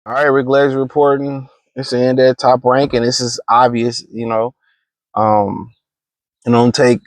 All right, Rick Ledger reporting. It's in that top rank, and this is obvious. Um, it don't take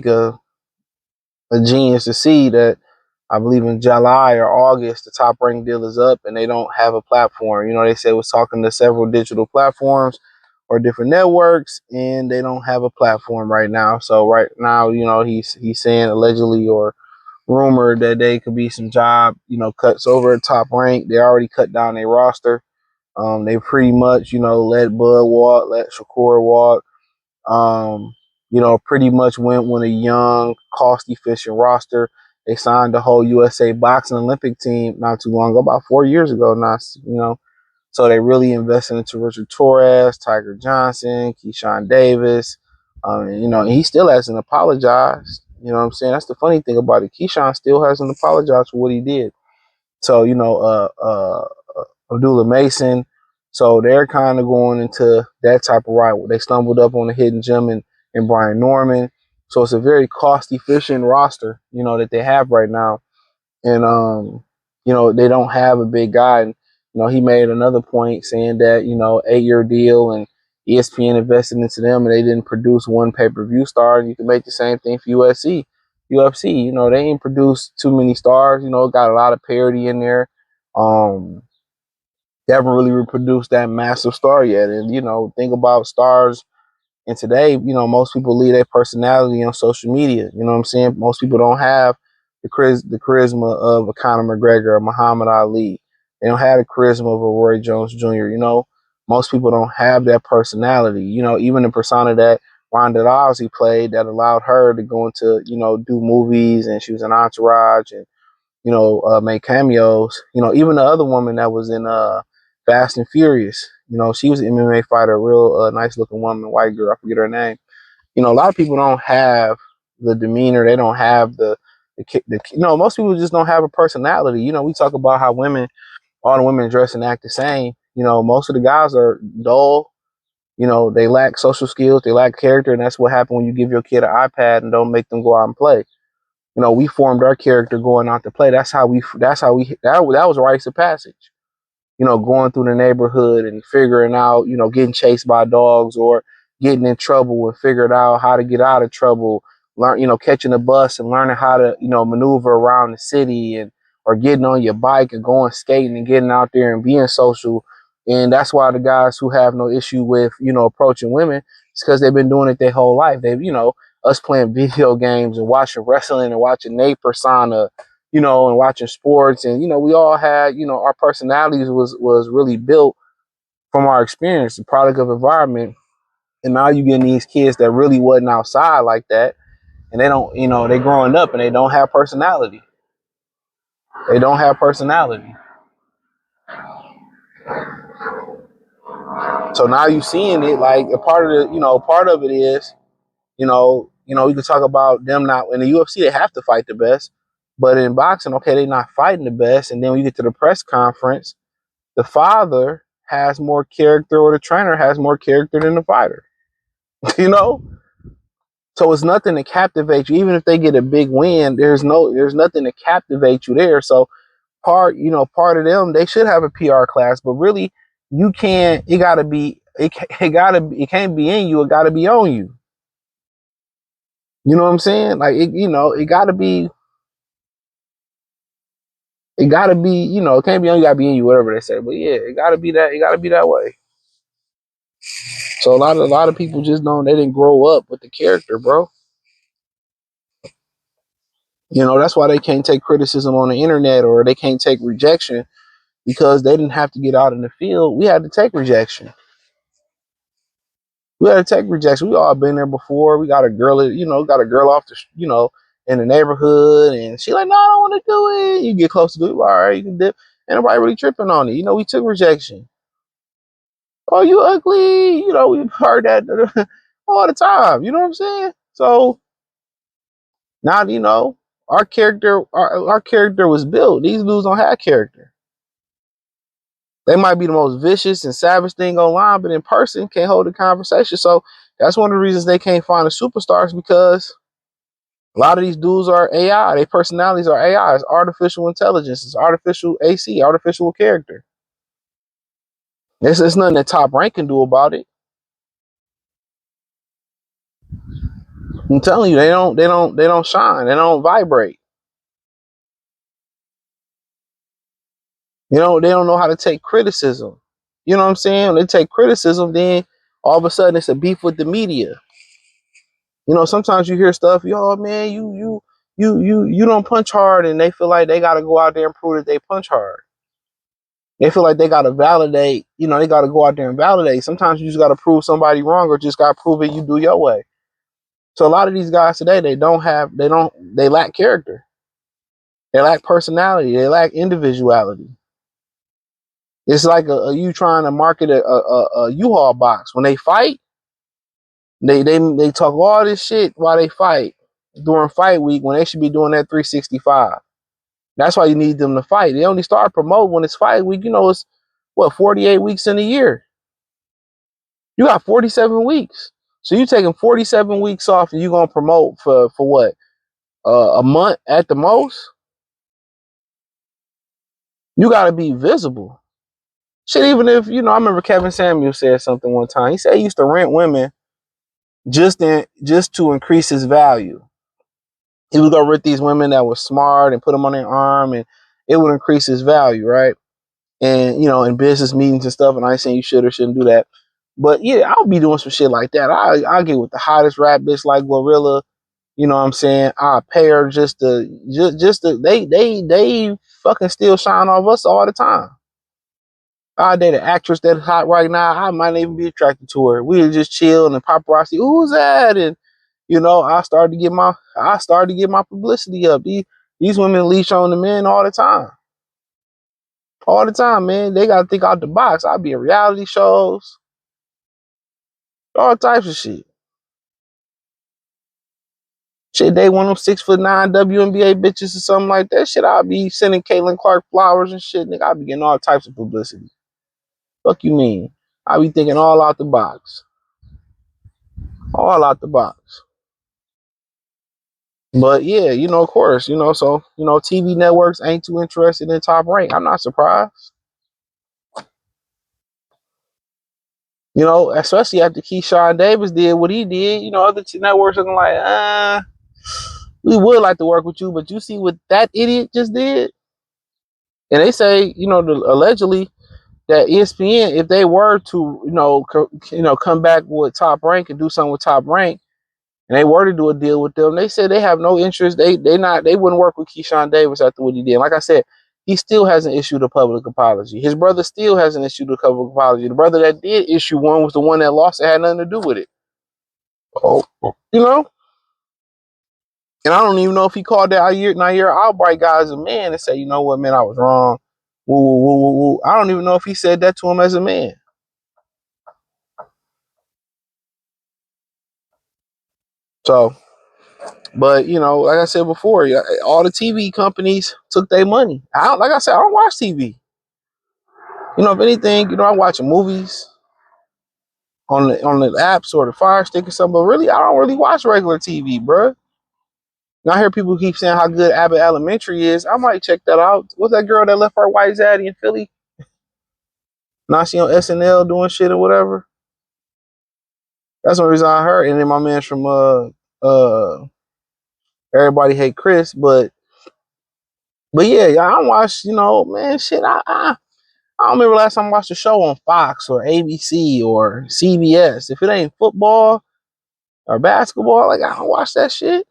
a genius to see that. I believe in July or August, the top ranked deal is up, and they don't have a platform. They said was talking to several digital platforms or different networks, and they don't have a platform right now. So right now, he's saying allegedly or rumored that they could be some job, cuts over at top rank. They already cut down their roster. They pretty much, let Bud walk, let Shakur walk. Pretty much went with a young, cost-efficient roster. They signed the whole USA Boxing Olympic team not too long ago, about 4 years ago now, So they really invested into Richard Torres, Tiger Johnson, Keshan Davis. And he still hasn't apologized. You know what I'm saying? That's the funny thing about it. Keshan still hasn't apologized for what he did. So, Abdullah Mason. So they're kind of going into that type of ride. They stumbled up on a hidden gem in Brian Norman. So it's a very cost efficient roster, that they have right now. And they don't have a big guy. And, he made another point saying that, 8-year deal and ESPN invested into them and they didn't produce one pay-per-view star. And you can make the same thing for UFC, they ain't produced too many stars, got a lot of parity in there. They haven't really reproduced that massive star yet. And, think about stars. And today, most people leave their personality on social media. You know what I'm saying? Most people don't have the charisma of a Conor McGregor or Muhammad Ali. They don't have the charisma of a Roy Jones Jr. Most people don't have that personality. Even the persona that Ronda Rousey played that allowed her to go into, do movies, and she was an Entourage and, make cameos. Even the other woman that was in Fast and Furious, she was an MMA fighter, a real nice looking woman, white girl. I forget her name. A lot of people don't have the demeanor. They don't have most people just don't have a personality. We talk about how all the women dress and act the same. Most of the guys are dull. They lack social skills. They lack character. And that's what happens when you give your kid an iPad and don't make them go out and play. We formed our character going out to play. That was rites of passage. Going through the neighborhood and figuring out, getting chased by dogs or getting in trouble and figuring out how to get out of trouble, catching a bus and learning how to, maneuver around the city and, or getting on your bike and going skating and getting out there and being social. And that's why the guys who have no issue with, approaching women, it's because they've been doing it their whole life. They've, us playing video games and watching wrestling and watching Nate Persona, and watching sports. And, we all had, our personalities was really built from our experience, the product of environment. And now you getting these kids that really wasn't outside like that. And they don't, they growing up and they don't have personality. They don't have personality. So now you seeing it like a part of part of it is, you can talk about them not in the UFC, they have to fight the best. But in boxing, okay, they're not fighting the best. And then when you get to the press conference, the father has more character or the trainer has more character than the fighter. So it's nothing to captivate you. Even if they get a big win, there's nothing to captivate you there. So part of them, they should have a PR class, but really you can't, it can't be in you, it gotta be on you. You know what I'm saying? Like it gotta be, it can't be on you, gotta be in you, whatever they say. But yeah, it gotta be that way. So a lot of people just they didn't grow up with the character, bro. That's why they can't take criticism on the internet or they can't take rejection because they didn't have to get out in the field. We had to take rejection. We had to take rejection. We all been there before. We got a girl, got a girl off the, in the neighborhood, and she like, no, I don't want to do it. You get close to do it, all right, you can dip. And nobody really tripping on it. We took rejection. Oh, you ugly. We heard that all the time. You know what I'm saying? So now, our character, our character was built. These dudes don't have character. They might be the most vicious and savage thing online, but in person can't hold a conversation. So That's one of the reasons they can't find the superstars, because a lot of these dudes are AI. Their personalities are AI. It's artificial intelligence. It's artificial AC, artificial character. There's nothing that Top Rank can do about it. I'm telling you, they don't shine. They don't vibrate. They don't know how to take criticism. You know what I'm saying? They take criticism, then all of a sudden it's a beef with the media. Sometimes you hear stuff, yo, man, you don't punch hard, and they feel like they gotta go out there and prove that they punch hard. They feel like they gotta validate, they gotta go out there and validate. Sometimes you just gotta prove somebody wrong, or just gotta prove it you do your way. So a lot of these guys today, they lack character. They lack personality. They lack individuality. It's like you trying to market a U-Haul box. When they fight, they talk all this shit while they fight during fight week, when they should be doing that 365. That's why you need them to fight. They only start promoting when it's fight week. It's what, 48 weeks in a year. You got 47 weeks. So you taking 47 weeks off, and you gonna promote for what? A month at the most? You gotta be visible. Shit, even if, I remember Kevin Samuel said something one time. He said he used to rent women just to increase his value. He was gonna rent these women that were smart and put them on their arm, and it would increase his value, right? And in business meetings and stuff. And I ain't saying you should or shouldn't do that, but yeah, I'll be doing some shit like that. I'll get with the hottest rap bitch like Gorilla. You know what I'm saying? I'll pay her just to they fucking still shine off us all the time. I date an actress that's hot right now. I might not even be attracted to her. We would just chill, and paparazzi, who's that? And I started to get my publicity up. These women leech on the men all the time. All the time, man. They gotta think out the box. I'll be in reality shows, all types of shit. Shit, they want them 6'9" WNBA bitches or something like that. Shit, I'll be sending Caitlin Clark flowers and shit. Nigga, I'll be getting all types of publicity. Fuck you mean? I be thinking all out the box. All out the box. But yeah, of course, so, TV networks ain't too interested in Top Rank. I'm not surprised. Especially after Keshan Davis did what he did, other networks looking like, we would like to work with you, but you see what that idiot just did? And they say, allegedly that ESPN, if they were to, come back with Top Rank and do something with Top Rank, and they were to do a deal with them, they said they have no interest. They wouldn't work with Keshan Davis after what he did. Like I said, he still hasn't issued a public apology. His brother still hasn't issued a public apology. The brother that did issue one was the one that lost. It had nothing to do with it. Oh, And I don't even know if he called that Nair Albright guy as a man and said, you know what, man, I was wrong. Woo, woo, woo, woo, woo. I don't even know if he said that to him as a man. So, but like I said before, all the TV companies took their money. Like I said, I don't watch TV. If anything, I watch movies on the apps or the Fire Stick or something. But really, I don't really watch regular TV, bro. And I hear people keep saying how good Abbott Elementary is. I might check that out. What's that girl that left her white zaddy in Philly? Now she on SNL doing shit or whatever. That's the reason I heard. And then my man's from Everybody Hate Chris, but yeah, I don't watch, man, shit. I don't remember last time I watched a show on Fox or ABC or CBS. If it ain't football or basketball, like, I don't watch that shit.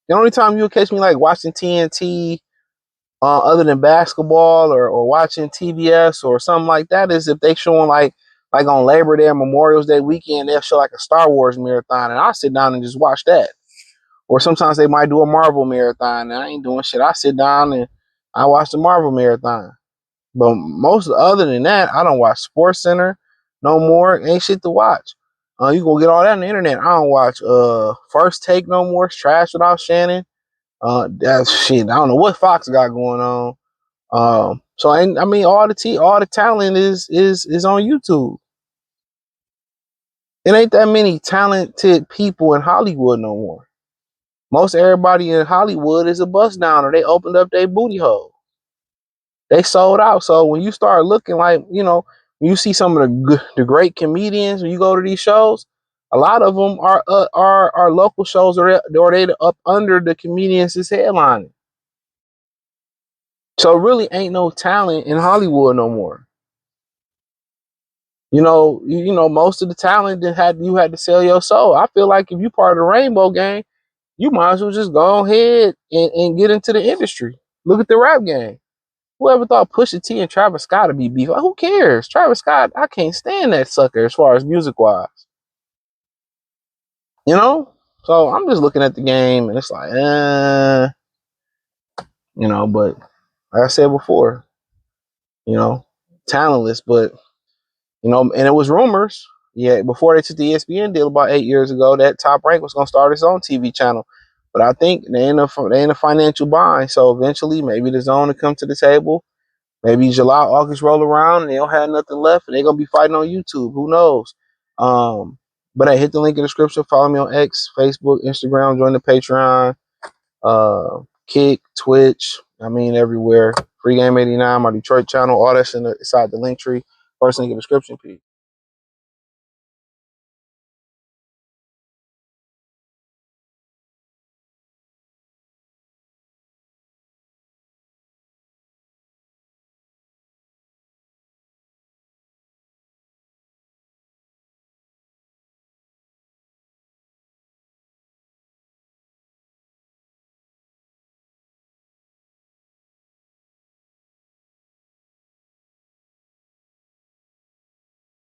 The only time you'll catch me like watching TNT, other than basketball or watching TBS or something like that, is if they showing like on Labor Day and Memorial Day weekend, they'll show like a Star Wars marathon, and I'll sit down and just watch that. Or sometimes they might do a Marvel marathon, and I ain't doing shit. I sit down and I watch the Marvel marathon. But most other than that, I don't watch Sports Center no more. Ain't shit to watch. You gonna get all that on the internet. I don't watch First Take no more. It's trash without Shannon. That's shit. I don't know what Fox got going on. So I mean, all the talent is on YouTube. It ain't that many talented people in Hollywood no more. Most everybody in Hollywood is a bust downer. They opened up their booty hole. They sold out. So when you start looking like, when you see some of the great comedians, when you go to these shows, a lot of them are local shows, or they up under the comedians is headlining. So really ain't no talent in Hollywood no more. Most of the talent that you had to sell your soul. I feel like if you part of the Rainbow Gang, you might as well just go ahead and get into the industry. Look at the rap game. Whoever thought Pusha T and Travis Scott would be beef? Like, who cares? Travis Scott, I can't stand that sucker as far as music wise. You know? So I'm just looking at the game and it's like, but like I said before, you know, talentless, but and it was rumors. Yeah, before they took the ESPN deal about 8 years ago, that Top Rank was gonna start its own TV channel. But I think they in a financial bind. So eventually maybe the Zone will come to the table. Maybe July, August roll around and they don't have nothing left and they're gonna be fighting on YouTube. Who knows? But I hit the link in the description. Follow me on X, Facebook, Instagram, join the Patreon, Kick, Twitch. I mean everywhere. Free Game 89, my Detroit channel, all that's inside the link tree. First link in the description, Pete.